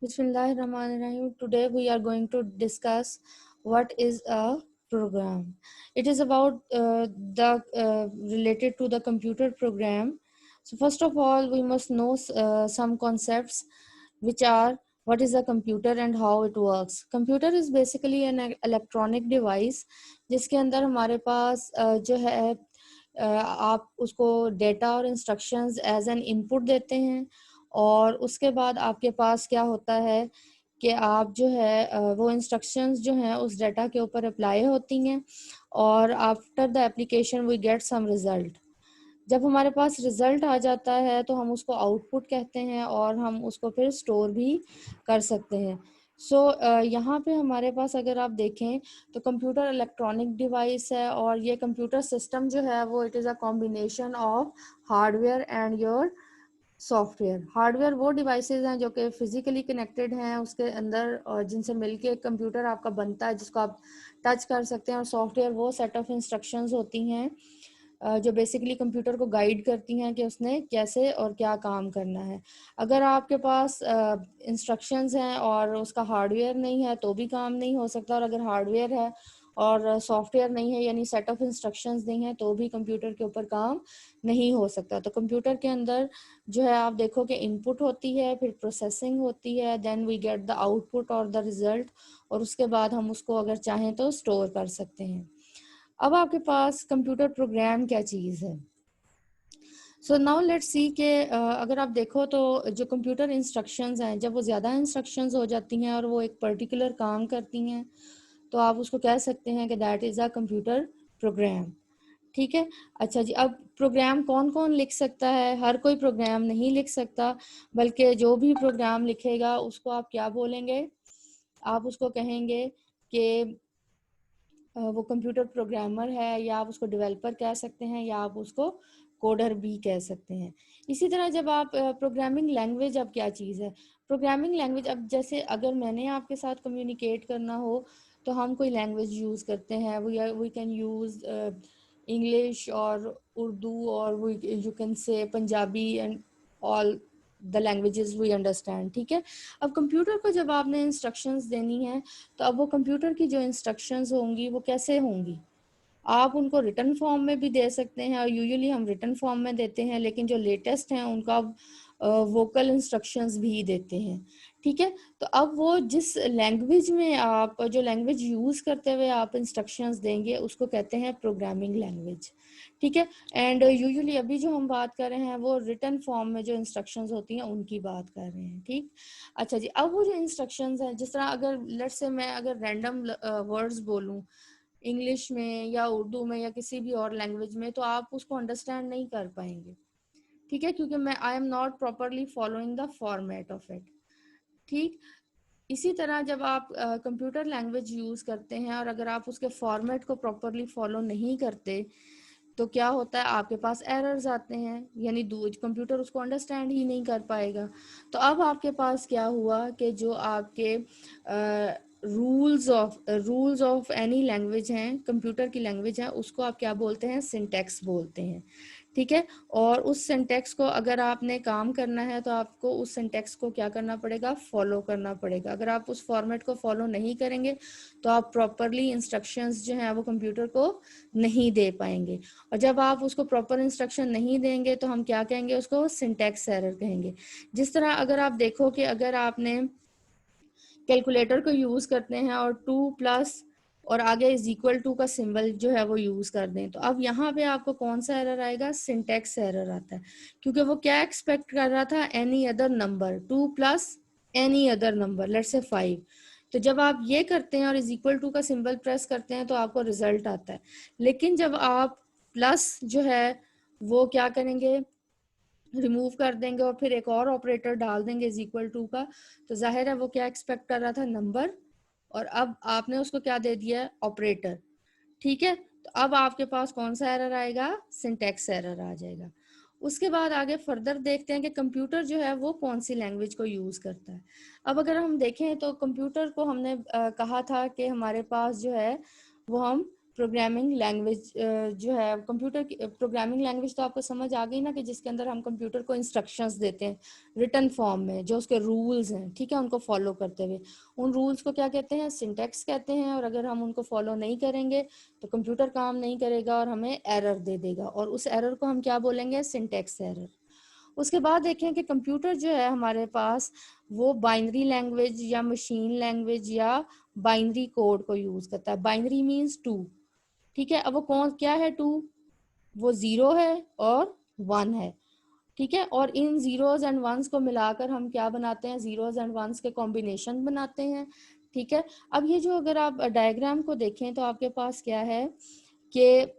Bismillahirrahmanirrahim. Today we are going to discuss what is a program. It is about the related to the computer program. So first of all, we must know some concepts, which are what is a computer and how it works. Computer is basically an electronic device जिसके अंदर हमारे पास जो है आप उसको data और instructions as an input देते हैं और उसके बाद आपके पास क्या होता है कि आप जो है वो इंस्ट्रक्शंस जो हैं उस डाटा के ऊपर अप्लाई होती हैं और after the application we get some result. जब हमारे पास रिजल्ट आ जाता है तो हम उसको आउटपुट कहते हैं और हम उसको फिर स्टोर भी कर सकते हैं। यहाँ पे हमारे पास अगर आप देखें तो कंप्यूटर इलेक्ट्रॉनिक डिवाइस है और ये कंप्यूटर सिस्टम जो है वो it is a combination of hardware and your software. Hardware वो डिवाइसेस हैं जो कि फिजिकली कनेक्टेड हैं उसके अंदर और जिनसे मिलके एक कंप्यूटर आपका बनता है जिसको आप टच कर सकते हैं, और सॉफ्टवेयर वो सेट ऑफ इंस्ट्रक्शंस होती हैं जो बेसिकली कंप्यूटर को गाइड करती हैं कि उसने कैसे और क्या काम करना है। अगर आपके पास इंस्ट्रक्शंस हैं और उसका हार्डवेयर नहीं है तो भी काम नहीं हो सकता, और अगर हार्डवेयर है और सॉफ्टवेयर नहीं है यानी सेट ऑफ इंस्ट्रक्शंस नहीं है तो भी कंप्यूटर के ऊपर काम नहीं हो सकता। तो कंप्यूटर के अंदर जो है आप देखो कि इनपुट होती है, फिर प्रोसेसिंग होती है, then we get the output और द रिजल्ट, और उसके बाद हम उसको अगर चाहें तो स्टोर कर सकते हैं। अब आपके पास कंप्यूटर प्रोग्राम क्या चीज़ है। सो नाउ लेट्स सी कि अगर आप देखो तो जो कंप्यूटर इंस्ट्रक्शंस हैं जब वो ज़्यादा इंस्ट्रक्शंस हो जाती हैं और वो एक पर्टिकुलर काम करती हैं तो आप उसको कह सकते हैं कि that is a computer program. ठीक है। अच्छा जी, अब प्रोग्राम कौन कौन लिख सकता है? हर कोई प्रोग्राम नहीं लिख सकता, बल्कि जो भी प्रोग्राम लिखेगा उसको आप क्या बोलेंगे? आप उसको कहेंगे कि वो कंप्यूटर प्रोग्रामर है, या आप उसको डेवलपर कह सकते हैं, या आप उसको कोडर भी कह सकते हैं। इसी तरह जब आप प्रोग्रामिंग लैंग्वेज, अब क्या चीज़ है प्रोग्रामिंग लैंग्वेज? अब जैसे अगर मैंने आपके साथ कम्युनिकेट करना हो तो हम कोई लैंग्वेज यूज़ करते हैं, वी कैन यूज़ इंग्लिश और उर्दू, और you can say Punjabi and all the languages we understand. ठीक है। अब कंप्यूटर को जब आपने इंस्ट्रक्शंस देनी है तो अब वो कंप्यूटर की जो इंस्ट्रक्शंस होंगी वो कैसे होंगी? आप उनको रिटन फॉर्म में भी दे सकते हैं, और यूजुअली हम रिटन फॉर्म में देते हैं, लेकिन जो लेटेस्ट हैं उनका वोकल इंस्ट्रक्शंस भी देते हैं। ठीक है। तो अब वो जिस लैंग्वेज में आप जो लैंग्वेज यूज़ करते हुए आप इंस्ट्रक्शंस देंगे उसको कहते हैं प्रोग्रामिंग लैंग्वेज। ठीक है। एंड यूजुअली अभी जो हम बात कर रहे हैं वो रिटन फॉर्म में जो इंस्ट्रक्शंस होती हैं उनकी बात कर रहे हैं। ठीक। अच्छा जी, अब वो जो इंस्ट्रक्शंस हैं, जिस तरह अगर लेट्स से मैं अगर रैंडम वर्ड्स बोलूं इंग्लिश में या उर्दू में या किसी भी और लैंग्वेज में, तो आप उसको अंडरस्टैंड नहीं कर पाएंगे। ठीक है, क्योंकि मैं I am not properly following the format of it. ठीक। इसी तरह जब आप कंप्यूटर लैंग्वेज यूज़ करते हैं और अगर आप उसके फॉर्मेट को प्रॉपरली फॉलो नहीं करते तो क्या होता है, आपके पास एरर्स आते हैं, यानी कंप्यूटर उसको अंडरस्टैंड ही नहीं कर पाएगा। तो अब आपके पास क्या हुआ कि जो आपके रूल्स ऑफ एनी लैंग्वेज हैं, कंप्यूटर की लैंग्वेज है, उसको आप क्या बोलते हैं? सिंटैक्स बोलते हैं। ठीक है। और उस सिंटैक्स को अगर आपने काम करना है तो आपको उस सिंटैक्स को क्या करना पड़ेगा? फॉलो करना पड़ेगा। अगर आप उस फॉर्मेट को फॉलो नहीं करेंगे तो आप प्रॉपरली इंस्ट्रक्शंस जो हैं वो कंप्यूटर को नहीं दे पाएंगे, और जब आप उसको प्रॉपर इंस्ट्रक्शन नहीं देंगे तो हम क्या कहेंगे? उसको सिंटैक्स एरर कहेंगे। जिस तरह अगर आप देखो कि अगर आपने कैलकुलेटर को यूज़ करते हैं और 2+ और आगे इज इक्वल टू का सिंबल जो है वो यूज़ कर दें, तो अब यहाँ पे आपको कौन सा एरर आएगा? सिंटैक्स एरर आता है, क्योंकि वो क्या एक्सपेक्ट कर रहा था? Any other number, 2+ any other number, let's say 5। तो जब आप ये करते हैं और इज इक्वल टू का सिंबल प्रेस करते हैं तो आपको रिजल्ट आता है। लेकिन जब आप प्लस जो है वो क्या करेंगे? रिमूव कर देंगे और फिर एक और ऑपरेटर डाल देंगे इज इक्वल टू का, तो जाहिर है वो क्या एक्सपेक्ट कर रहा था? नंबर, और अब आपने उसको क्या दे दिया? ऑपरेटर। ठीक है। तो अब आपके पास कौन सा एरर आएगा? सिंटैक्स एरर आ जाएगा। उसके बाद आगे फर्दर देखते हैं कि कंप्यूटर जो है वो कौन सी लैंग्वेज को यूज़ करता है। अब अगर हम देखें तो कंप्यूटर को हमने कहा था कि हमारे पास जो है वो हम प्रोग्रामिंग लैंग्वेज जो है कंप्यूटर की प्रोग्रामिंग लैंग्वेज तो आपको समझ आ गई ना, कि जिसके अंदर हम कंप्यूटर को इंस्ट्रक्शंस देते हैं रिटन फॉर्म में, जो उसके रूल्स हैं, ठीक है, उनको फॉलो करते हुए। उन रूल्स को क्या कहते हैं? सिंटैक्स कहते हैं। और अगर हम उनको फॉलो नहीं करेंगे तो कंप्यूटर काम नहीं करेगा और हमें एरर दे देगा, और उस एरर को हम क्या बोलेंगे? Syntax error. उसके बाद देखें कि कंप्यूटर जो है हमारे पास, वो बाइनरी लैंग्वेज या मशीन लैंग्वेज या बाइनरी कोड को यूज करता है। बाइनरी मीन्स टू, ठीक है। अब वो कौन क्या है? टू, वो जीरो है और वन है, ठीक है। और इन जीरोज एंड वंस को मिलाकर हम क्या बनाते हैं? जीरोज एंड वंस के कॉम्बिनेशन बनाते हैं, ठीक है। अब ये जो अगर आप डायग्राम को देखें तो आपके पास क्या है कि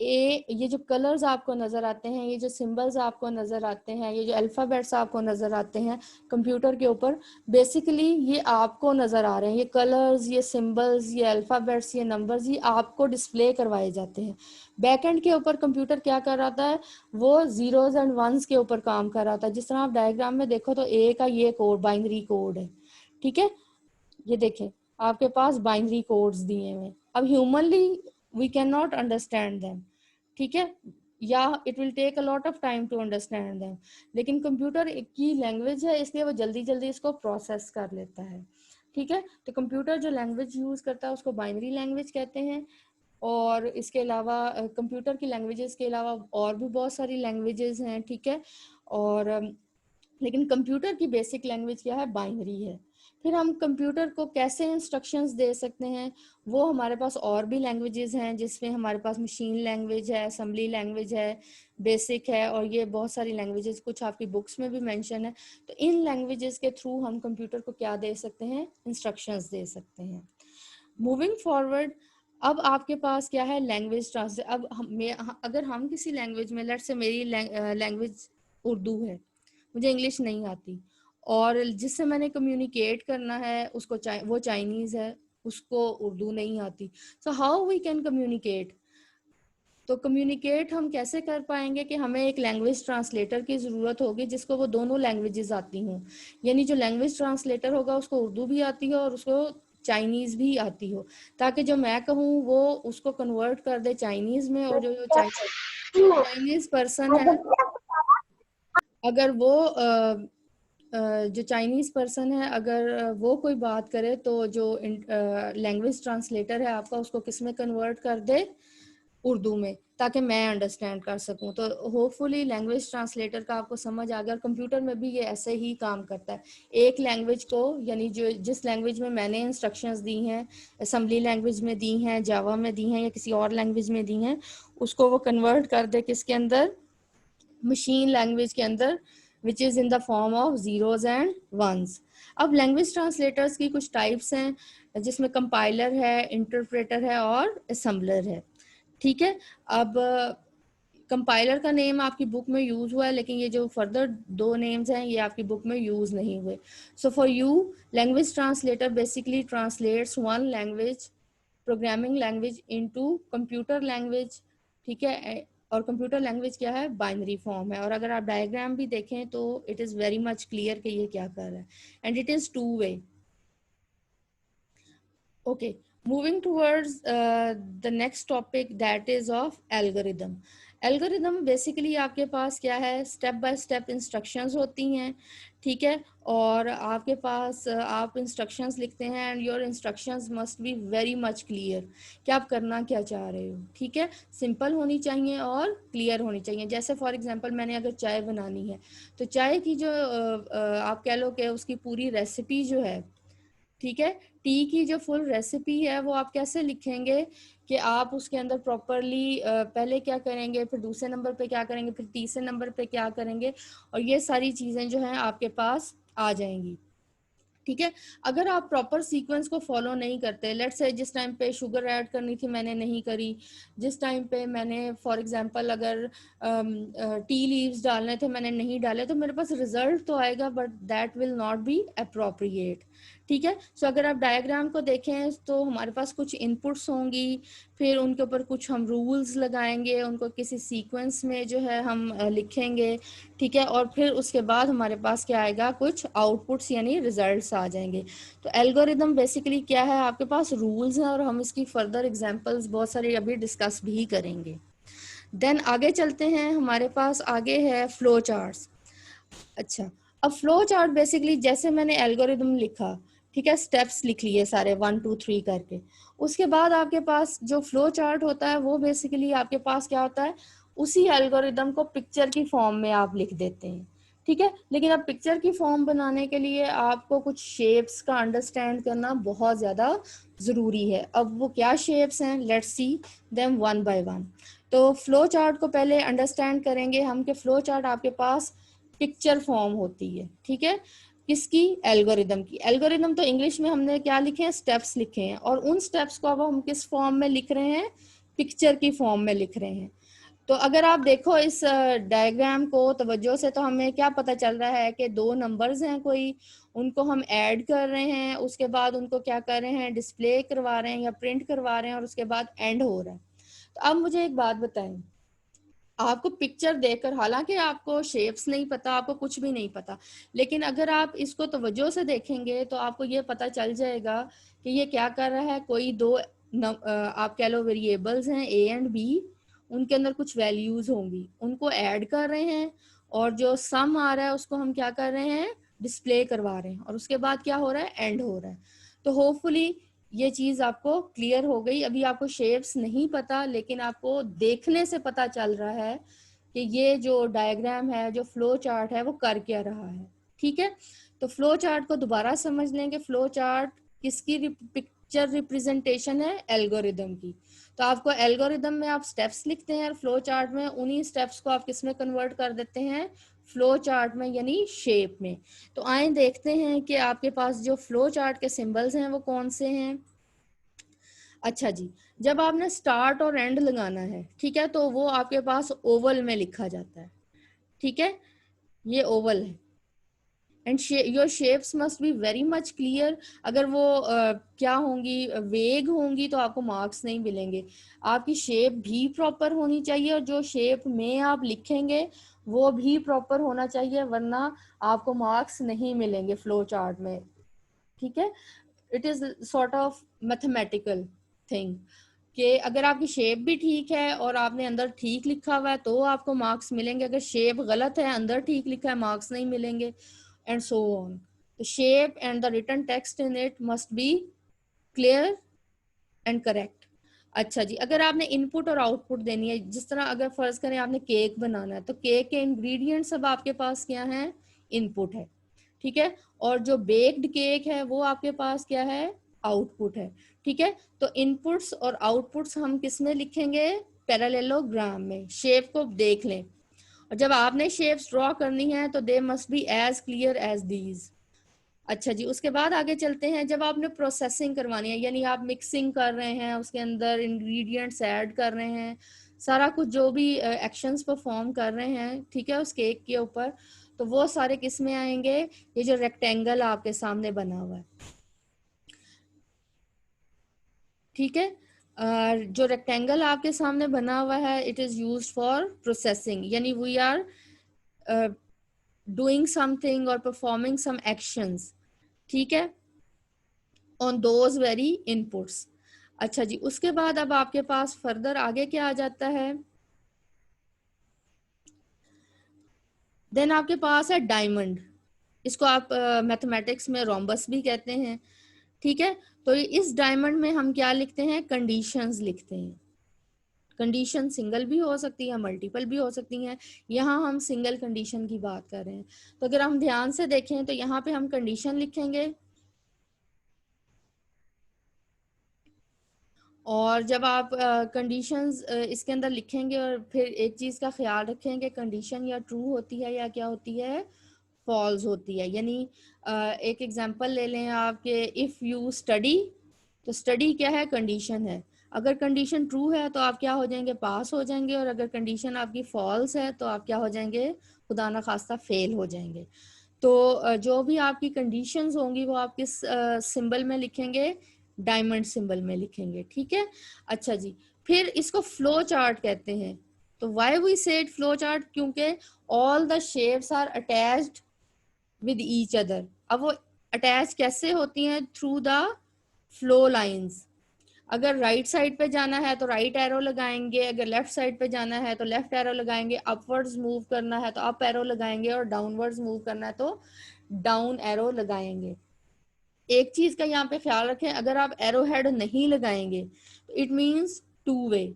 ये जो कलर्स आपको नजर आते हैं, ये जो सिंबल्स आपको नजर आते हैं, ये जो अल्फाबेट्स आपको नजर आते हैं कंप्यूटर के ऊपर, बेसिकली ये आपको नजर आ रहे हैं। ये कलर्स, ये सिंबल्स, ये अल्फाबेट्स, ये नंबर्स, ये आपको डिस्प्ले करवाए जाते हैं। बैकएंड के ऊपर कंप्यूटर क्या कर रहा था? वो जीरोज एंड वंस के ऊपर काम कर रहा था। जिस तरह आप डायग्राम में देखो तो ए का ये कोड बाइनरी कोड है, ठीक है। ये देखें, आपके पास बाइनरी कोड्स दिए हुए। अब humanly we can not understand them, ठीक है, या it will take a lot of time to understand them. लेकिन कंप्यूटर की लैंग्वेज है, इसलिए वो जल्दी जल्दी इसको प्रोसेस कर लेता है, ठीक है। तो कंप्यूटर जो लैंग्वेज यूज करता है उसको बाइनरी लैंग्वेज कहते हैं। और इसके अलावा कंप्यूटर की लैंग्वेजेस के अलावा और भी बहुत सारी लैंग्वेजेस हैं, ठीक है। और लेकिन कंप्यूटर की बेसिक लैंग्वेज क्या है? बाइनरी है। फिर हम कंप्यूटर को कैसे इंस्ट्रक्शंस दे सकते हैं? वो हमारे पास और भी लैंग्वेजेस हैं, जिसमें हमारे पास मशीन लैंग्वेज है, असेंबली लैंग्वेज है, बेसिक है, और ये बहुत सारी लैंग्वेजेस कुछ आपकी बुक्स में भी मेंशन है। तो इन लैंग्वेजेस के थ्रू हम कंप्यूटर को क्या दे सकते हैं? इंस्ट्रक्शंस दे सकते हैं। मूविंग फॉरवर्ड, अब आपके पास क्या है? Language translate. अब अगर हम किसी लैंग्वेज में, लेट्स से मेरी लैंग्वेज उर्दू है, मुझे इंग्लिश नहीं आती, और जिससे मैंने कम्युनिकेट करना है उसको वो चाइनीज है, उसको उर्दू नहीं आती। So how we can communicate? तो कम्युनिकेट हम कैसे कर पाएंगे? कि हमें एक लैंग्वेज ट्रांसलेटर की ज़रूरत होगी जिसको वो दोनों लैंग्वेजेस आती हों। यानी जो लैंग्वेज ट्रांसलेटर होगा उसको उर्दू भी आती हो और उसको चाइनीज़ भी आती हो, ताकि जो मैं कहूँ वो उसको कन्वर्ट कर दे चाइनीज़ में। और जो चाइनीज़ पर्सन है, अगर वो जो चाइनीज़ पर्सन है, अगर वो कोई बात करे तो जो लैंग्वेज ट्रांसलेटर है आपका, उसको किस में कन्वर्ट कर दे? उर्दू में, ताकि मैं अंडरस्टैंड कर सकूं। तो होपफुली लैंग्वेज ट्रांसलेटर का आपको समझ आ गया। और कंप्यूटर में भी ये ऐसे ही काम करता है। एक लैंग्वेज को, यानी जो जिस लैंग्वेज में मैंने इंस्ट्रक्शंस दी हैं, असेंबली लैंग्वेज में दी हैं, जावा में दी हैं, या किसी और लैंग्वेज में दी हैं, उसको वो कन्वर्ट कर दे किसके अंदर? मशीन लैंग्वेज के अंदर, which is in the form of zeros and ones. अब लैंग्वेज ट्रांसलेटर्स की कुछ टाइप्स हैं, जिसमें कंपाइलर है, इंटरप्रेटर है और असेंबलर है, ठीक है। अब कंपाइलर का नेम आपकी बुक में यूज हुआ है, लेकिन ये जो फर्दर दो नेम्स हैं ये आपकी बुक में यूज नहीं हुए। So for you, language translator basically translates one language, programming language, into computer language, ठीक है। और कंप्यूटर लैंग्वेज क्या है? बाइनरी फॉर्म है। और अगर आप डायग्राम भी देखें तो it is very much clear कि ये क्या कर रहा है, and it is two way. Okay, moving towards the next topic, that is of algorithm. Algorithm basically आपके पास क्या है? स्टेप बाय स्टेप इंस्ट्रक्शंस होती हैं, ठीक है। और आपके पास आप इंस्ट्रक्शंस लिखते हैं, and your instructions must be very much clear कि आप करना क्या चाह रहे हो, ठीक है। सिंपल होनी चाहिए और क्लियर होनी चाहिए। जैसे फॉर एग्जांपल मैंने अगर चाय बनानी है, तो चाय की जो आप कह लो कि उसकी पूरी रेसिपी जो है, ठीक है, टी की जो फुल रेसिपी है वो आप कैसे लिखेंगे? कि आप उसके अंदर प्रॉपरली पहले क्या करेंगे, फिर दूसरे नंबर पे क्या करेंगे, फिर तीसरे नंबर पे क्या करेंगे, और ये सारी चीजें जो हैं आपके पास आ जाएंगी, ठीक है। अगर आप प्रॉपर सीक्वेंस को फॉलो नहीं करते, लेट्स से जिस टाइम पे शुगर ऐड करनी थी मैंने नहीं करी, जिस टाइम पे मैंने फॉर एग्जांपल अगर टी लीव्स डालने थे मैंने नहीं डाले, तो मेरे पास रिजल्ट तो आएगा but that will not be appropriate, ठीक है। सो अगर आप डायग्राम को देखें तो हमारे पास कुछ इनपुट्स होंगी, फिर उनके ऊपर कुछ हम रूल्स लगाएंगे, उनको किसी सीक्वेंस में जो है हम लिखेंगे, ठीक है, और फिर उसके बाद हमारे पास क्या आएगा, कुछ आउटपुट्स यानी रिजल्ट्स आ जाएंगे। तो एल्गोरिदम बेसिकली क्या है, आपके पास रूल्स हैं और हम इसकी फर्दर एग्जांपल्स बहुत सारे अभी डिस्कस भी करेंगे। देन आगे चलते हैं, हमारे पास आगे है फ्लो चार्ट्स। अच्छा, अब फ्लो चार्ट बेसिकली जैसे मैंने एल्गोरिदम लिखा, ठीक है, स्टेप्स लिख लिए सारे 1 2 3 करके, उसके बाद आपके पास जो फ्लो चार्ट होता है वो बेसिकली आपके पास क्या होता है, उसी एल्गोरिदम को पिक्चर की फॉर्म में आप लिख देते हैं, ठीक है। लेकिन अब पिक्चर की फॉर्म बनाने के लिए आपको कुछ शेप्स का अंडरस्टैंड करना बहुत ज़्यादा ज़रूरी है। अब वो क्या शेप्स हैं, let's see them one by one. तो फ्लो चार्ट को पहले अंडरस्टैंड करेंगे हम कि फ्लो चार्ट आपके पास पिक्चर फॉर्म होती है, ठीक है, किसकी, एल्गोरिदम की। एल्गोरिदम तो इंग्लिश में हमने क्या लिखे हैं, स्टेप्स लिखे हैं, और उन स्टेप्स को अब हम किस फॉर्म में लिख रहे हैं, पिक्चर की फॉर्म में लिख रहे हैं। तो अगर आप देखो इस डायग्राम को तवज्जो से, तो हमें क्या पता चल रहा है कि दो नंबर्स हैं कोई, उनको हम ऐड कर रहे हैं, उसके बाद उनको क्या कर रहे हैं, डिस्प्ले करवा रहे हैं या प्रिंट करवा रहे हैं, और उसके बाद एंड हो रहा है। तो अब मुझे एक बात बताएं, आपको पिक्चर देखकर, हालांकि आपको शेप्स नहीं पता, आपको कुछ भी नहीं पता, लेकिन अगर आप इसको तवज्जो से देखेंगे तो आपको ये पता चल जाएगा कि ये क्या कर रहा है, कोई दो आप कह लो वेरिएबल्स हैं ए एंड बी, उनके अंदर कुछ वैल्यूज होंगी, उनको ऐड कर रहे हैं, और जो सम आ रहा है उसको हम क्या कर रहे हैं, डिस्प्ले करवा रहे हैं, और उसके बाद क्या हो रहा है, एंड हो रहा है। तो होपफुली ये चीज आपको क्लियर हो गई। अभी आपको शेप्स नहीं पता, लेकिन आपको देखने से पता चल रहा है कि ये जो डायग्राम है, जो फ्लो चार्ट है, वो कर क्या रहा है, ठीक है। तो फ्लो चार्ट को दोबारा समझ लेंगे, फ्लो चार्ट किसकी पिक्चर रिप्रेजेंटेशन है, एल्गोरिदम की। तो आपको एल्गोरिदम में आप स्टेप्स लिखते हैं, और फ्लो चार्ट में उन्हीं स्टेप्स को आप किस में कन्वर्ट कर देते हैं, फ्लो चार्ट में, यानी शेप में। तो आए देखते हैं कि आपके पास जो फ्लो चार्ट के सिंबल्स हैं वो कौन से हैं। अच्छा जी, जब आपने स्टार्ट और एंड लगाना है, ठीक है, तो वो आपके पास ओवल में लिखा जाता है, ठीक है, ये ओवल है। And your shapes must be very much clear. अगर वो क्या होंगी, वेग होंगी, तो आपको मार्क्स नहीं मिलेंगे। आपकी शेप भी प्रॉपर होनी चाहिए, और जो शेप में आप लिखेंगे वो भी प्रॉपर होना चाहिए, वरना आपको मार्क्स नहीं मिलेंगे फ्लो चार्ट में, ठीक है। It is sort of mathematical thing, कि अगर आपकी शेप भी ठीक है और आपने अंदर ठीक लिखा हुआ है तो आपको मार्क्स मिलेंगे, अगर शेप गलत है, अंदर ठीक लिखा है, मार्क्स नहीं मिलेंगे, एंड सो ऑन। तो shape and the written text in it must be clear and correct. अच्छा जी, अगर आपने इनपुट और आउटपुट देनी है, जिस तरह अगर फर्ज करें आपने केक बनाना है, तो केक के इंग्रेडिएंट्स सब आपके पास क्या है, इनपुट है, ठीक है, और जो बेक्ड केक है वो आपके पास क्या है, आउटपुट है, ठीक है। तो इनपुट्स और आउटपुट्स हम किस में लिखेंगे, पैरेललोग्राम में। शेप को देख लें, और जब आपने शेप्स ड्रॉ करनी है तो they must be as clear as these. अच्छा जी, उसके बाद आगे चलते हैं, जब आपने प्रोसेसिंग करवानी है, यानी आप मिक्सिंग कर रहे हैं, उसके अंदर इंग्रेडिएंट्स ऐड कर रहे हैं, सारा कुछ जो भी एक्शंस परफॉर्म कर रहे हैं, ठीक है, उस केक के ऊपर, तो वो सारे किस में आएंगे, ये जो रेक्टेंगल आपके सामने बना हुआ है, ठीक है, जो रेक्टेंगल आपके सामने बना हुआ है, it is used for processing, यानी वी आर डूइंग समथिंग और परफॉर्मिंग सम एक्शंस, ठीक है, ऑन दोज वेरी इनपुट्स। अच्छा जी, उसके बाद अब आपके पास फर्दर आगे क्या आ जाता है, देन आपके पास है डायमंड, इसको आप मैथमेटिक्स में रोम्बस भी कहते हैं, ठीक है। तो इस डायमंड में हम क्या लिखते हैं, कंडीशंस लिखते हैं। कंडीशन सिंगल भी हो सकती है, मल्टीपल भी हो सकती हैं, यहाँ हम सिंगल कंडीशन की बात कर रहे हैं। तो अगर हम ध्यान से देखें तो यहाँ पे हम कंडीशन लिखेंगे, और जब आप कंडीशंस इसके अंदर लिखेंगे, और फिर एक चीज का ख्याल रखेंगे, कंडीशन या ट्रू होती है या क्या होती है, फॉल्स होती है। यानी एक एग्जांपल ले लें आप कि इफ यू स्टडी, तो स्टडी क्या है, कंडीशन है। अगर कंडीशन ट्रू है तो आप क्या हो जाएंगे, पास हो जाएंगे, और अगर कंडीशन आपकी फॉल्स है तो आप क्या हो जाएंगे, खुदा ना खास्ता फेल हो जाएंगे। तो जो भी आपकी कंडीशंस होंगी वो आप किस सिंबल में लिखेंगे, डायमंड सिंबल में लिखेंगे, ठीक है। अच्छा जी, फिर इसको फ्लो चार्ट कहते हैं। तो why we said flow chart, क्योंकि all the shapes are attached with each other. अब वो अटैच कैसे होती हैं? Through the flow lines. अगर राइट साइड पे जाना है तो राइट एरो लगाएंगे, अगर लेफ्ट साइड पे जाना है तो लेफ्ट एरो लगाएंगे, अपवर्ड्स मूव करना है तो अप एरो लगाएंगे, और डाउनवर्ड्स मूव करना है तो डाउन एरो लगाएंगे। एक चीज का यहाँ पे ख्याल रखें, अगर आप एरो हेड नहीं लगाएंगे तो इट मीन्स टू वे,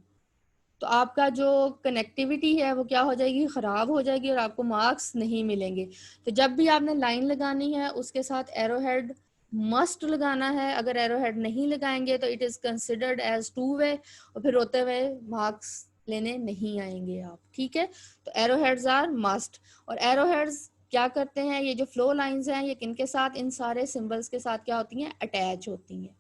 तो आपका जो कनेक्टिविटी है वो क्या हो जाएगी? खराब हो जाएगी और आपको मार्क्स नहीं मिलेंगे। तो जब भी आपने लाइन लगानी है उसके साथ एरो हेड मस्ट लगाना है। अगर एरो हेड नहीं लगाएंगे तो it is considered as two way, और फिर रोते हुए मार्क्स लेने नहीं आएंगे आप। ठीक है, तो एरो हेड्स आर मस्ट। और एरो हेड्स क्या करते हैं? ये जो फ्लो लाइंस हैं ये किनके साथ? इन सारे सिंबल्स के साथ क्या होती हैं? अटैच होती हैं।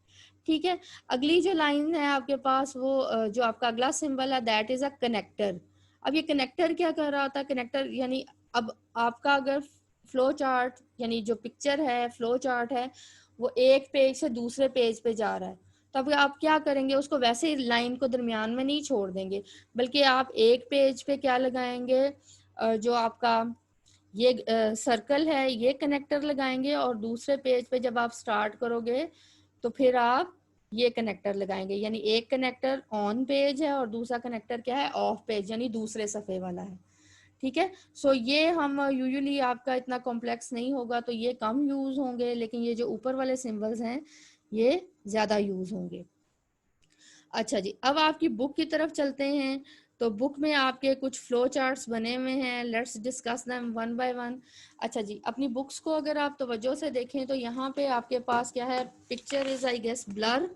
ठीक है, अगली जो लाइन है आपके पास वो जो आपका अगला सिंबल है दैट इज अ कनेक्टर। अब ये कनेक्टर क्या कर रहा होता है? कनेक्टर यानी अब आपका अगर फ्लो चार्ट यानी जो पिक्चर है, फ्लो चार्ट है, वो एक पेज से दूसरे पेज पे जा रहा है, तो अब आप क्या करेंगे? उसको वैसे ही लाइन को दरमियान में नहीं छोड़ देंगे, बल्कि आप एक पेज पे क्या लगाएंगे? जो आपका ये सर्कल है ये कनेक्टर लगाएंगे, और दूसरे पेज पे जब आप स्टार्ट करोगे तो फिर आप ये कनेक्टर लगाएंगे। यानी एक कनेक्टर ऑन पेज है और दूसरा कनेक्टर क्या है? ऑफ पेज, यानी दूसरे सफ़े वाला है। ठीक है, सो ये हम यूजुअली आपका इतना कॉम्प्लेक्स नहीं होगा तो ये कम यूज होंगे, लेकिन ये जो ऊपर वाले सिंबल्स हैं ये ज्यादा यूज होंगे। अच्छा जी, अब आपकी बुक की तरफ चलते हैं। तो बुक में आपके कुछ फ्लो चार्ट्स बने हुए हैं, let's discuss them one by one. अच्छा जी, अपनी बुक्स को अगर आप तवज्जो से देखें तो यहाँ पे आपके पास क्या है? Picture is I guess blur,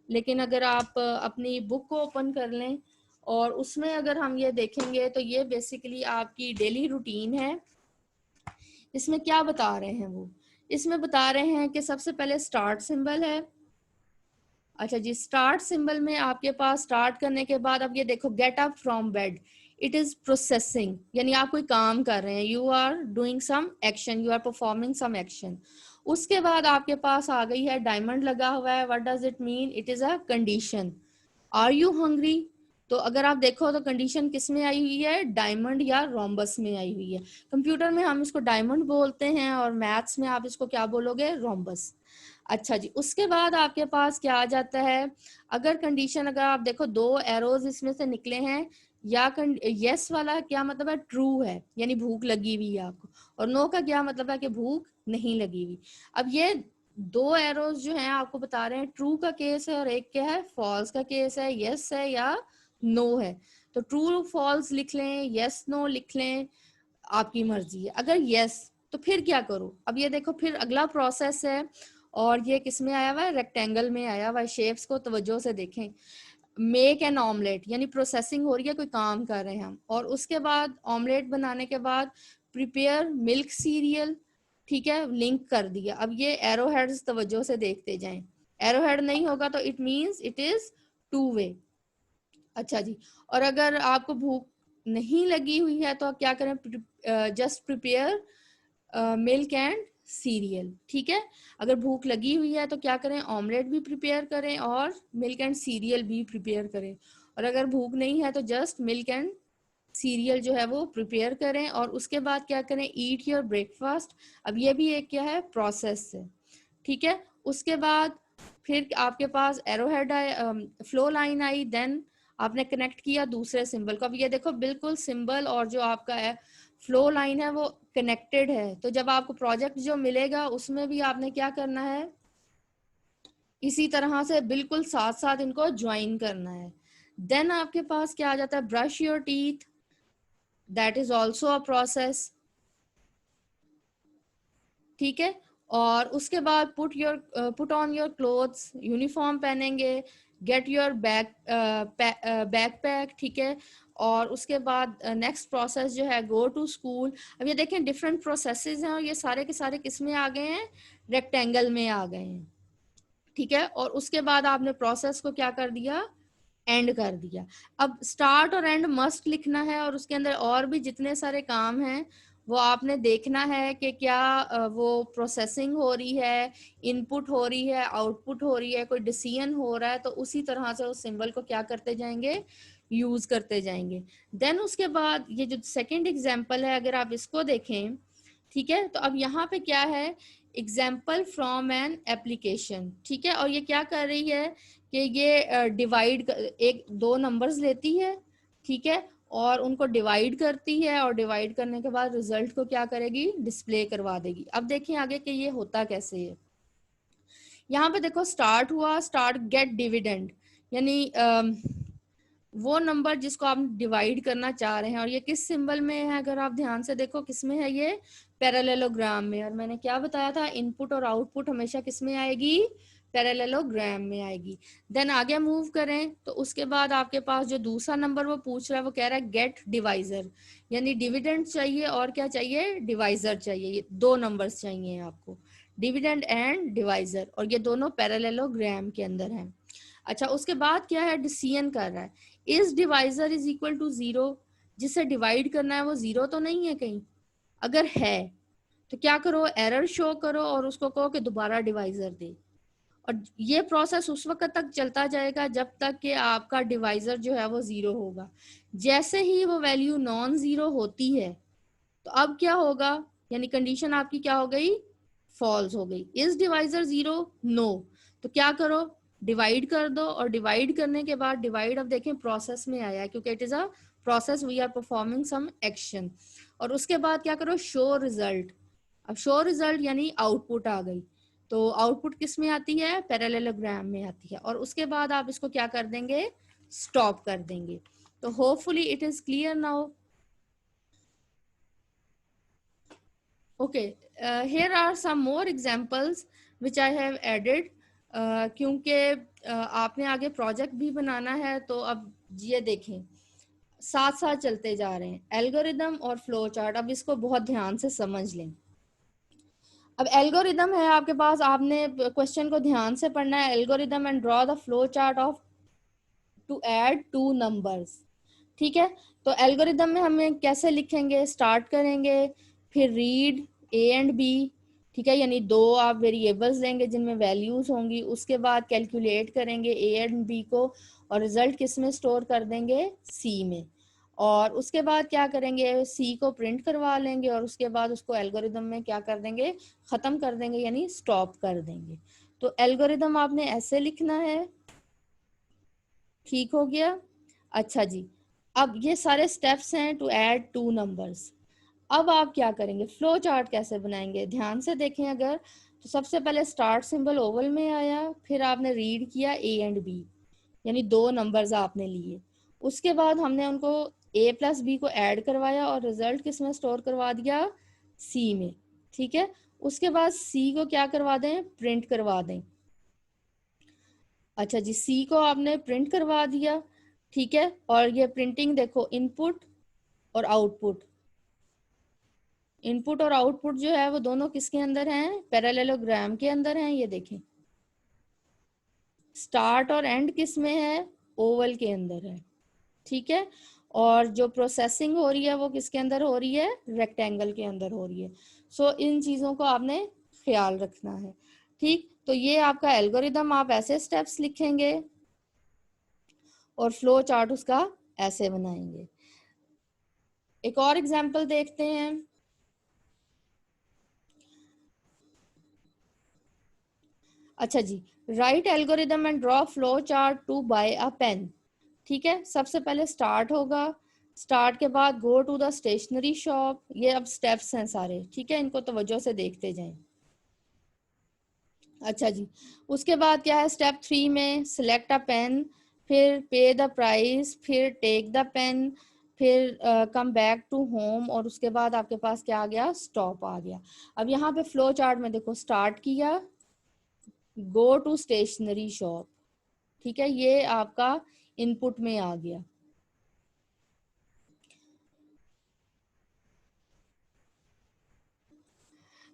लेकिन अगर आप अपनी बुक को ओपन कर लें और उसमें अगर हम ये देखेंगे तो ये बेसिकली आपकी डेली रूटीन है। इसमें क्या बता रहे हैं वो? इसमें बता रहे हैं कि सबसे पहले स्टार्ट सिंबल है। अच्छा जी, स्टार्ट सिंबल में आपके पास स्टार्ट करने के बाद अब ये देखो, get up from bed, it is processing, यानी आप कोई काम कर रहे हैं, you are doing some action, you are performing some action. उसके बाद आपके पास आ गई है डायमंड लगा हुआ है। What does it mean? It is a condition. Are you hungry? तो अगर आप देखो तो कंडीशन किस में आई हुई है? डायमंड या रोम्बस में आई हुई है। कंप्यूटर में हम इसको डायमंड बोलते हैं और मैथ्स में आप इसको क्या बोलोगे? रोम्बस। अच्छा जी, उसके बाद आपके पास क्या आ जाता है? अगर कंडीशन अगर आप देखो दो एरोज इसमें से निकले हैं, या यस वाला क्या मतलब है? ट्रू है, यानी भूख लगी हुई है आपको, और नो का क्या मतलब है? कि भूख नहीं लगी हुई। अब ये दो एरोज जो हैं आपको बता रहे हैं ट्रू का केस है और एक क्या है? फॉल्स का केस है, यस है या नो है। तो ट्रू फॉल्स लिख लें, यस नो लिख लें, आपकी मर्जी है। अगर यस तो फिर क्या करो? अब ये देखो फिर अगला प्रोसेस है, और ये किस में आया हुआ है? रेक्टेंगल में आया हुआ है। शेप्स को तवज्जो से देखें। मेक एन ऑमलेट, यानी प्रोसेसिंग हो रही है, कोई काम कर रहे हैं हम, और उसके बाद ऑमलेट बनाने के बाद प्रिपेयर मिल्क सीरियल, ठीक है, लिंक कर दिया। अब ये एरो हेड्स तवज्जो से देखते जाएं, एरो हेड नहीं होगा तो it means it is two way. अच्छा जी, और अगर आपको भूख नहीं लगी हुई है तो आप क्या करें? Just prepare milk and serial. ठीक है, अगर भूख लगी हुई है तो क्या करें? ऑमलेट भी प्रिपेयर करें और मिल्क एंड सीरियल भी प्रिपेयर करें। और अगर भूख नहीं है तो जस्ट मिल्क एंड सीरियल जो है वो प्रिपेयर करें, और उसके बाद क्या करें? Eat your breakfast. अब ये भी एक क्या है? प्रोसेस है। ठीक है, उसके बाद फिर आपके पास एरोहेड आए, फ्लो लाइन आई, देन आपने कनेक्ट किया दूसरे सिंबल को। अब ये देखो बिल्कुल सिंबल और जो आपका है फ्लो लाइन है वो कनेक्टेड है। तो जब आपको प्रोजेक्ट जो मिलेगा उसमें भी आपने क्या करना है? इसी तरह से बिल्कुल साथ साथ इनको ज्वाइन करना है। देन आपके पास क्या आ जाता है? Brush your teeth, that is also a process. ठीक है, और उसके बाद put on your clothes, uniform पहनेंगे। गेट योर बैकपैक, ठीक है, और उसके बाद नेक्स्ट प्रोसेस जो है गो टू स्कूल। अब ये देखें डिफरेंट प्रोसेसेस हैं और ये सारे के सारे किस में आ गए हैं? रेक्टेंगल में आ गए हैं। ठीक है, और उसके बाद आपने प्रोसेस को क्या कर दिया? एंड कर दिया। अब स्टार्ट और एंड मस्ट लिखना है, और उसके अंदर और भी जितने सारे काम हैं वो आपने देखना है कि क्या वो प्रोसेसिंग हो रही है, इनपुट हो रही है, आउटपुट हो रही है, कोई डिसीजन हो रहा है, तो उसी तरह से उस सिंबल को क्या करते जाएंगे, यूज करते जाएंगे। देन उसके बाद ये जो सेकंड एग्जांपल है, अगर आप इसको देखें, ठीक है, तो अब यहाँ पे क्या है, एग्जाम्पल फ्रॉम एन एप्लीकेशन, ठीक है, और ये क्या कर रही है कि ये डिवाइड, एक दो नंबर्स लेती है, ठीक है, और उनको डिवाइड करती है, और डिवाइड करने के बाद रिजल्ट को क्या करेगी, डिस्प्ले करवा देगी। अब देखिए आगे कि ये होता कैसे है। यहाँ पे देखो स्टार्ट हुआ, स्टार्ट गेट डिविडेंड, यानी वो नंबर जिसको आप डिवाइड करना चाह रहे हैं, और ये किस सिंबल में है, अगर आप ध्यान से देखो किस में है, ये पैरेललोग्राम में। और मैंने क्या बताया था, इनपुट और आउटपुट हमेशा किस में आएगी, पैरेललोग्राम में आएगी। देन आगे मूव करें तो उसके बाद आपके पास जो दूसरा नंबर वो पूछ रहा है, वो कह रहा है गेट डिवाइजर, यानी डिविडेंड चाहिए और क्या चाहिए, डिवाइजर चाहिए। ये दो नंबर्स चाहिए आपको, डिविडेंड एंड डिवाइजर, और ये दोनों पैरेललोग्राम के अंदर हैं। अच्छा, उसके बाद क्या है, डिसीजन कर रहा है, is divisor is equal to 0, जिसे डिवाइड करना है वो 0 तो नहीं है कहीं, अगर है तो क्या करो, एरर शो करो और उसको कहो कि दोबारा डिवाइजर दे। और ये प्रोसेस उस वक्त तक चलता जाएगा जब तक कि आपका डिवाइजर जो है वो 0 होगा। जैसे ही वो वैल्यू नॉन 0 होती है तो अब क्या होगा, यानी कंडीशन आपकी क्या हो गई, फॉल्स हो गई। इज डिवाइजर 0, नो, तो क्या करो, डिवाइड कर दो, और डिवाइड करने के बाद, डिवाइड अब देखें प्रोसेस में आया है क्योंकि it is a process, we are performing some action. और उसके बाद क्या करो, शो रिजल्ट। अब शो रिजल्ट यानी आउटपुट आ गई, तो आउटपुट किस में आती है, पैरेललोग्राम में आती है। और उसके बाद आप इसको क्या कर देंगे, स्टॉप कर देंगे। तो hopefully it is clear now. Okay, here are some more examples which I have added, क्योंकि आपने आगे प्रोजेक्ट भी बनाना है, तो अब ये देखें साथ साथ चलते जा रहे हैं, एल्गोरिदम और फ्लो चार्ट। अब इसको बहुत ध्यान से समझ लें। अब एल्गोरिदम है आपके पास, आपने क्वेश्चन को ध्यान से पढ़ना है, algorithm and draw the flow chart of to add two numbers, ठीक है। तो एल्गोरिदम में हमें कैसे लिखेंगे, स्टार्ट करेंगे, फिर रीड ए एंड बी, ठीक है, यानी दो आप वेरिएबल्स लेंगे जिनमें वैल्यूज होंगी, उसके बाद कैलकुलेट करेंगे ए एंड बी को, और रिजल्ट किस में स्टोर कर देंगे, सी में। और उसके बाद क्या करेंगे, सी को प्रिंट करवा लेंगे, और उसके बाद उसको एल्गोरिदम में क्या कर देंगे, खत्म कर देंगे, यानी स्टॉप कर देंगे। तो एल्गोरिदम आपने ऐसे लिखना है, ठीक हो गया। अच्छा जी, अब ये सारे स्टेप्स हैं टू ऐड टू नंबर्स। अब आप क्या करेंगे, फ्लो चार्ट कैसे बनाएंगे, ध्यान से देखें अगर, तो सबसे पहले स्टार्ट सिंबल ओवल में आया, फिर आपने रीड किया ए एंड बी, यानी दो नंबर्स आपने लिए। उसके बाद हमने उनको ए प्लस बी को ऐड करवाया, और रिजल्ट किस में स्टोर करवा दिया, सी में, ठीक है। उसके बाद सी को क्या करवा दें, प्रिंट करवा दें। अच्छा जी, सी को आपने प्रिंट करवा दिया, ठीक है। और ये प्रिंटिंग देखो, इनपुट और आउटपुट, इनपुट और आउटपुट जो है वो दोनों किसके अंदर हैं, पैरेललोग्राम के अंदर हैं। ये देखें, स्टार्ट और एंड किस में है, ओवल के अंदर है, ठीक है। और जो प्रोसेसिंग हो रही है वो किसके अंदर हो रही है, रेक्टेंगल के अंदर हो रही है। सो इन चीजों को आपने ख्याल रखना है, ठीक। तो ये आपका एल्गोरिदम, आप ऐसे स्टेप्स लिखेंगे और फ्लो चार्ट उसका ऐसे बनाएंगे। एक और एग्जांपल देखते हैं। अच्छा जी, write algorithm and draw flow chart to buy a pen, ठीक है। सबसे पहले स्टार्ट होगा, स्टार्ट के बाद go to the stationery shop. ये अब स्टेप्स हैं सारे, ठीक है, इनको तवज्जो से देखते जाएं। अच्छा जी, उसके बाद क्या है, स्टेप 3 में सिलेक्ट अ पेन, फिर पे द प्राइस, फिर टेक द पेन, फिर कम बैक टू होम, और उसके बाद आपके पास क्या आ गया, स्टॉप आ गया। अब यहाँ पे फ्लो चार्ट में देखो, स्टार्ट किया, गो टू स्टेशनरी शॉप, ठीक है, ये आपका इनपुट में आ गया।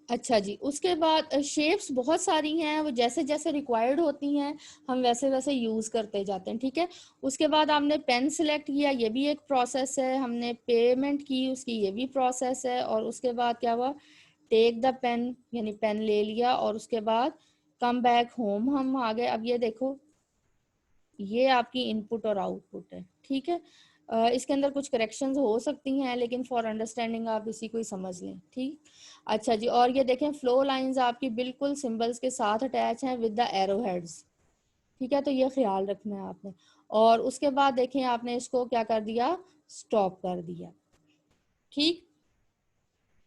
अच्छा जी, उसके बाद शेप्स बहुत सारी हैं, वो जैसे जैसे रिक्वायर्ड होती हैं हम वैसे वैसे यूज़ करते जाते हैं, ठीक है। उसके बाद आपने पेन सिलेक्ट किया, ये भी एक प्रोसेस है, हमने पेमेंट की उसकी, ये भी प्रोसेस है, और उसके बाद क्या हुआ, टेक द पेन यानी पेन ले लिया, और उसके बाद कम बैक होम हम आ गए। अब ये देखो, ये आपकी इनपुट और आउटपुट है, ठीक है। इसके अंदर कुछ करेक्शंस हो सकती हैं, लेकिन फॉर अंडरस्टैंडिंग आप इसी को ही समझ लें, ठीक। अच्छा जी, और ये देखें फ्लो लाइंस आपकी बिल्कुल सिंबल्स के साथ अटैच हैं विद द एरो हेड्स, ठीक है, तो ये ख्याल रखना है आपने। और उसके बाद देखें आपने इसको क्या कर दिया, स्टॉप कर दिया, ठीक।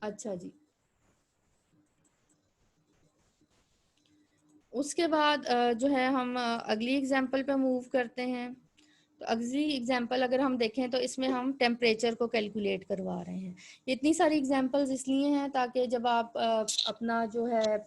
अच्छा जी, उसके बाद जो है हम अगली एग्जांपल पे मूव करते हैं। तो अगली एग्जांपल अगर हम देखें तो इसमें हम टेम्परेचर को कैलकुलेट करवा रहे हैं। इतनी सारी एग्जांपल्स इसलिए हैं ताकि जब आप अपना जो है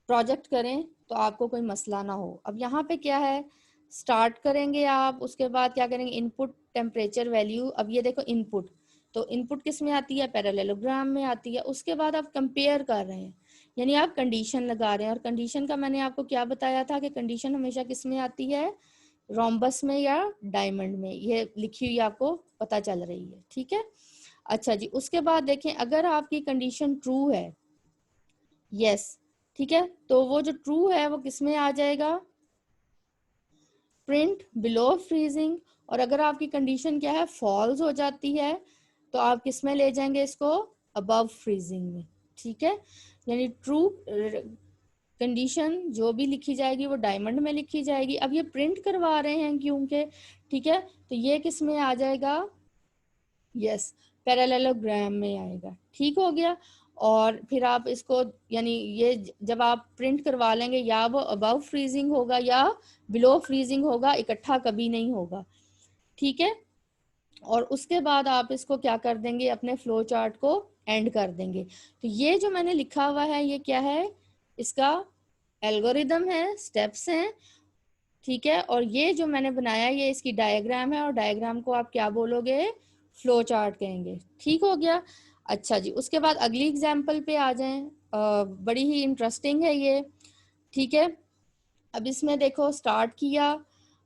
प्रोजेक्ट करें तो आपको कोई मसला ना हो। अब यहाँ पे क्या है, स्टार्ट करेंगे आप, उसके बाद क्या करेंगे, इनपुट टेम्परेचर वैल्यू। अब ये देखो इनपुट, तो इनपुट किस में आती है, पैरेललोग्राम में आती है। उसके बाद आप कंपेयर कर रहे हैं, यानी आप कंडीशन लगा रहे हैं, और कंडीशन का मैंने आपको क्या बताया था कि कंडीशन हमेशा किस में आती है, रोम्बस में या डायमंड में, ये लिखी हुई आपको पता चल रही है, ठीक है। अच्छा जी, उसके बाद देखें अगर आपकी कंडीशन ट्रू है, यस, ठीक है, तो वो जो ट्रू है वो किस में आ जाएगा, प्रिंट बिलो फ्रीजिंग। और अगर आपकी कंडीशन क्या है, फॉल्स हो जाती है, तो आप किस में ले जाएंगे इसको, अबव फ्रीजिंग में, ठीक है। यानी ट्रू कंडीशन जो भी लिखी जाएगी वो डायमंड में लिखी जाएगी। अब ये प्रिंट करवा रहे हैं क्योंकि, ठीक है, तो ये किस में आ जाएगा, यस, पैरेललोग्राम में आएगा, ठीक हो गया। और फिर आप इसको, यानी ये जब आप प्रिंट करवा लेंगे, या वो अबव फ्रीजिंग होगा या बिलो फ्रीजिंग होगा, इकट्ठा कभी नहीं होगा, ठीक है। और उसके बाद आप इसको क्या कर देंगे, अपने फ्लो चार्ट को एंड कर देंगे। तो ये जो मैंने लिखा हुआ है ये क्या है, इसका एल्गोरिदम है, स्टेप्स हैं, ठीक है। और ये जो मैंने बनाया ये इसकी डायग्राम है, और डायग्राम को आप क्या बोलोगे, फ्लो चार्ट कहेंगे, ठीक हो गया। अच्छा जी, उसके बाद अगली एग्जाम्पल पे आ जाएं। बड़ी ही इंटरेस्टिंग है ये, ठीक है। अब इसमें देखो स्टार्ट किया,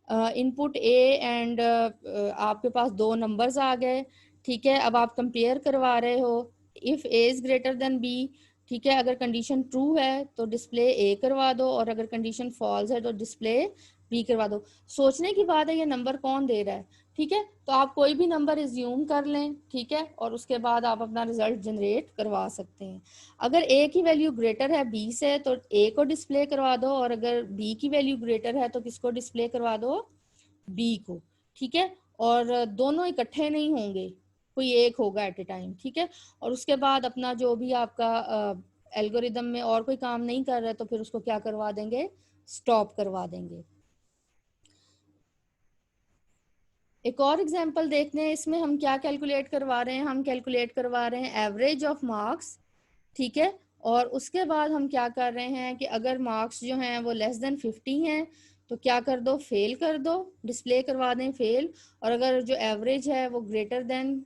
इनपुट ए एंड आपके पास दो नंबर्स आ गए, ठीक है। अब आप कंपेयर करवा रहे हो, if A is greater than B, ठीक है। अगर कंडीशन ट्रू है तो डिस्प्ले ए करवा दो, और अगर कंडीशन फॉल्स है तो डिस्प्ले बी करवा दो। सोचने की बात है ये नंबर कौन दे रहा है, ठीक है, तो आप कोई भी नंबर एज्यूम कर लें, ठीक है, और उसके बाद आप अपना रिजल्ट जनरेट करवा सकते हैं। अगर ए की वैल्यू ग्रेटर है बी से तो ए को डिस्प्ले करवा दो, और अगर बी की वैल्यू ग्रेटर है तो किसको डिस्प्ले करवा दो, बी को, ठीक है। और दोनों इकट्ठे नहीं होंगे, कोई एक होगा एट ए टाइम, ठीक है। और उसके बाद अपना जो भी आपका एल्गोरिदम में और कोई काम नहीं कर रहा है तो फिर उसको क्या करवा देंगे, स्टॉप करवा देंगे। एक और एग्जांपल देखते हैं, इसमें हम क्या कैलकुलेट करवा रहे हैं, हम कैलकुलेट करवा रहे हैं एवरेज ऑफ मार्क्स, ठीक है। और उसके बाद हम क्या कर रहे हैं कि अगर मार्क्स जो हैं वो लेस देन 50 हैं तो क्या कर दो, फेल कर दो, डिस्प्ले करवा दें फेल। और अगर जो एवरेज है वो ग्रेटर देन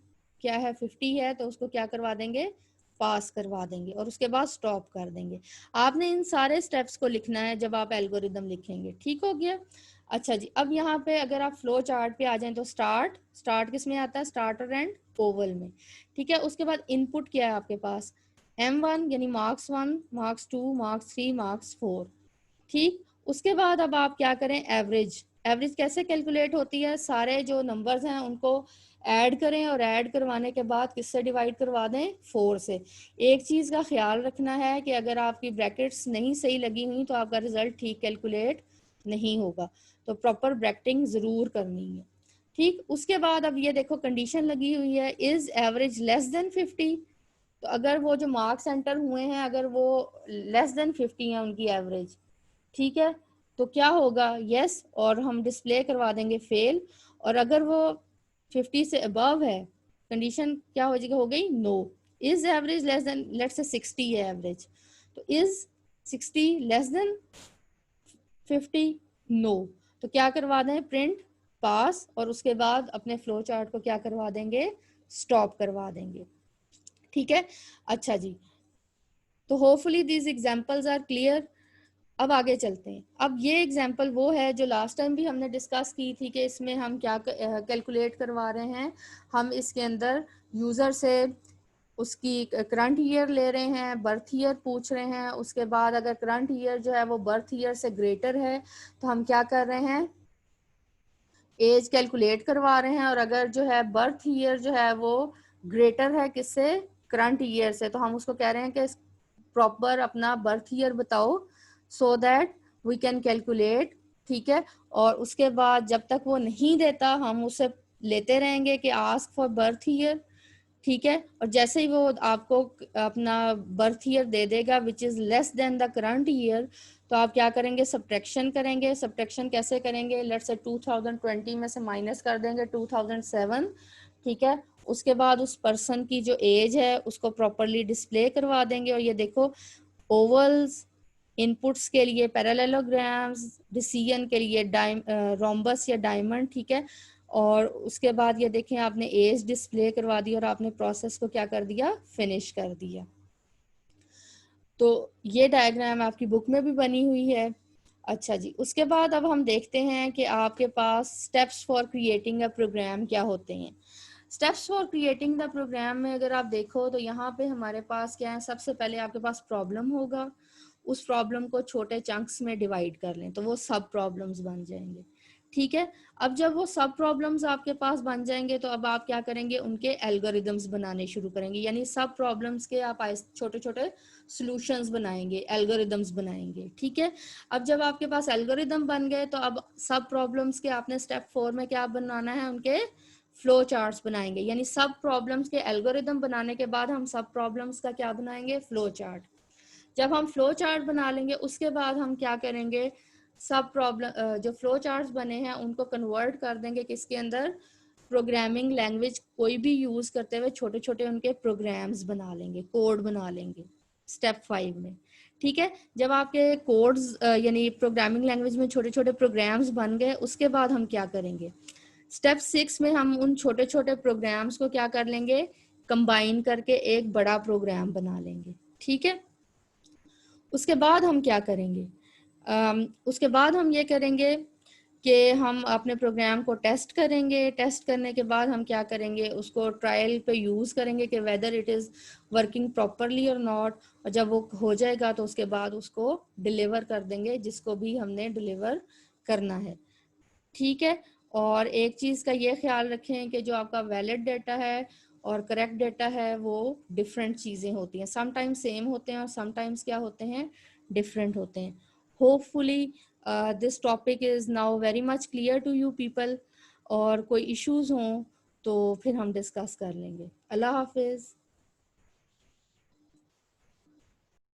क्या है 50 है तो उसको क्या करवा देंगे, पास करवा देंगे, और उसके बाद स्टॉप कर देंगे। आपने इन सारे स्टेप्स को लिखना है जब आप एल्गोरिदम लिखेंगे, ठीक हो गया। अच्छा जी, अब यहाँ पे अगर आप फ्लो चार्ट पे आ जाएं तो स्टार्ट, स्टार्ट किस में आता है, स्टार्टर एंड ओवल में, ठीक है। उसके बाद इनपुट क्या है आपके पास, M1 यानी मार्क्स 1, मार्क्स 2, मार्क्स 3, मार्क्स 4, ठीक। उसके बाद अब आप क्या करें, एवरेज, एवरेज कैसे कैलकुलेट होती है, सारे जो नंबर्स हैं उनको ऐड करें, और ऐड करवाने के बाद किससे डिवाइड करवा दें, 4 से। एक चीज़ का ख्याल रखना है कि अगर आपकी ब्रैकेट्स नहीं सही लगी हुई तो आपका रिजल्ट ठीक कैलकुलेट नहीं होगा, तो प्रॉपर ब्रैकेटिंग ज़रूर करनी है, ठीक। उसके बाद अब ये देखो कंडीशन लगी हुई है, इज एवरेज लेस देन 50, तो अगर वो जो मार्क्स एंटर हुए हैं अगर वो लेस देन 50 है उनकी एवरेज, ठीक है, तो क्या होगा, यस, और हम डिस्प्ले करवा देंगे फेल। और अगर वो 50 से अबव है, कंडीशन क्या हो जाएगी, हो गई no. Is average less than, let's say 60 है एवरेज, तो इज 60 लेस देन 50, नो, तो क्या करवा दें, प्रिंट पास, और उसके बाद अपने फ्लो चार्ट को क्या करवा देंगे, स्टॉप करवा देंगे, ठीक है। अच्छा जी, तो hopefully these examples are clear. अब आगे चलते हैं। अब ये एग्जांपल वो है जो लास्ट टाइम भी हमने डिस्कस की थी कि इसमें हम क्या कैलकुलेट करवा रहे हैं। हम इसके अंदर यूज़र से उसकी करंट ईयर ले रहे हैं, बर्थ ईयर पूछ रहे हैं, उसके बाद अगर करंट ईयर जो है वो बर्थ ईयर से ग्रेटर है तो हम क्या कर रहे हैं, एज कैलकुलेट करवा रहे हैं। और अगर जो है बर्थ ईयर जो है वो ग्रेटर है किससे, करंट ईयर से, तो हम उसको कह रहे हैं कि प्रॉपर अपना बर्थ ईयर बताओ so that we can calculate. ठीक है। और उसके बाद जब तक वो नहीं देता हम उसे लेते रहेंगे कि आस्क फॉर बर्थ ईयर। ठीक है। और जैसे ही वो आपको अपना बर्थ ईयर दे देगा which is less than the current year, तो आप क्या करेंगे, सब्ट्रैक्शन करेंगे। सब्ट्रैक्शन कैसे करेंगे, लेट्स से 2020 में से माइनस कर देंगे 2007। ठीक है। उसके बाद उस पर्सन की जो एज है उसको प्रॉपरली डिस्प्ले करवा देंगे। और ये देखो ओवल्स, इनपुट्स के लिए पैरेललोग्राम्स, डिसीजन के लिए रोम्बस या डायमंड। ठीक है। और उसके बाद ये देखें आपने एज डिस्प्ले करवा दी और आपने प्रोसेस को क्या कर दिया, फिनिश कर दिया। तो ये डायग्राम आपकी बुक में भी बनी हुई है। अच्छा जी, उसके बाद अब हम देखते हैं कि आपके पास steps for creating a program क्या होते हैं। Steps for creating the program में अगर आप देखो तो यहाँ पे हमारे पास क्या है, सबसे पहले आपके पास प्रॉब्लम होगा। उस प्रॉब्लम को छोटे चंक्स में डिवाइड कर लें तो वो सब प्रॉब्लम्स बन जाएंगे। ठीक है। अब जब वो सब प्रॉब्लम्स आपके पास बन जाएंगे तो अब आप क्या करेंगे, उनके एल्गोरिदम्स बनाने शुरू करेंगे। यानी सब प्रॉब्लम्स के आप छोटे छोटे सॉल्यूशंस बनाएंगे, एल्गोरिदम्स बनाएंगे। ठीक है। अब जब आपके पास एल्गोरिदम बन गए तो अब सब प्रॉब्लम्स के आपने स्टेप 4 में क्या बनाना है, उनके फ्लो चार्ट्स बनाएंगे। यानी सब प्रॉब्लम्स के एल्गोरिदम बनाने के बाद हम सब प्रॉब्लम्स का क्या बनाएंगे, फ्लो चार्ट। जब हम फ्लो चार्ट बना लेंगे उसके बाद हम क्या करेंगे, सब प्रॉब्लम जो फ्लो चार्ट्स बने हैं उनको कन्वर्ट कर देंगे किसके अंदर, प्रोग्रामिंग लैंग्वेज कोई भी यूज करते हुए छोटे छोटे उनके प्रोग्राम्स बना लेंगे, कोड बना लेंगे स्टेप 5 में। ठीक है। जब आपके कोड्स यानी प्रोग्रामिंग लैंग्वेज में छोटे छोटे प्रोग्राम्स बन गए उसके बाद हम क्या करेंगे, स्टेप 6 में हम उन छोटे छोटे प्रोग्राम्स को क्या कर लेंगे, कंबाइन करके एक बड़ा प्रोग्राम बना लेंगे। ठीक है। उसके बाद हम क्या करेंगे, उसके बाद हम ये करेंगे कि हम अपने प्रोग्राम को टेस्ट करेंगे। टेस्ट करने के बाद हम क्या करेंगे, उसको ट्रायल पे यूज़ करेंगे कि whether it is working properly और नॉट। और जब वो हो जाएगा तो उसके बाद उसको डिलीवर कर देंगे जिसको भी हमने डिलीवर करना है। ठीक है। और एक चीज़ का ये ख्याल रखें कि जो आपका वैलिड डेटा है और करेक्ट डेटा है वो डिफरेंट चीज़ें होती हैं, समटाइम्स सेम होते हैं और समटाइम्स क्या होते हैं, डिफरेंट होते हैं। Hopefully this topic is now very much clear to you people. और कोई इश्यूज हों तो फिर हम डिस्कस कर लेंगे। अल्लाह हाफिज़।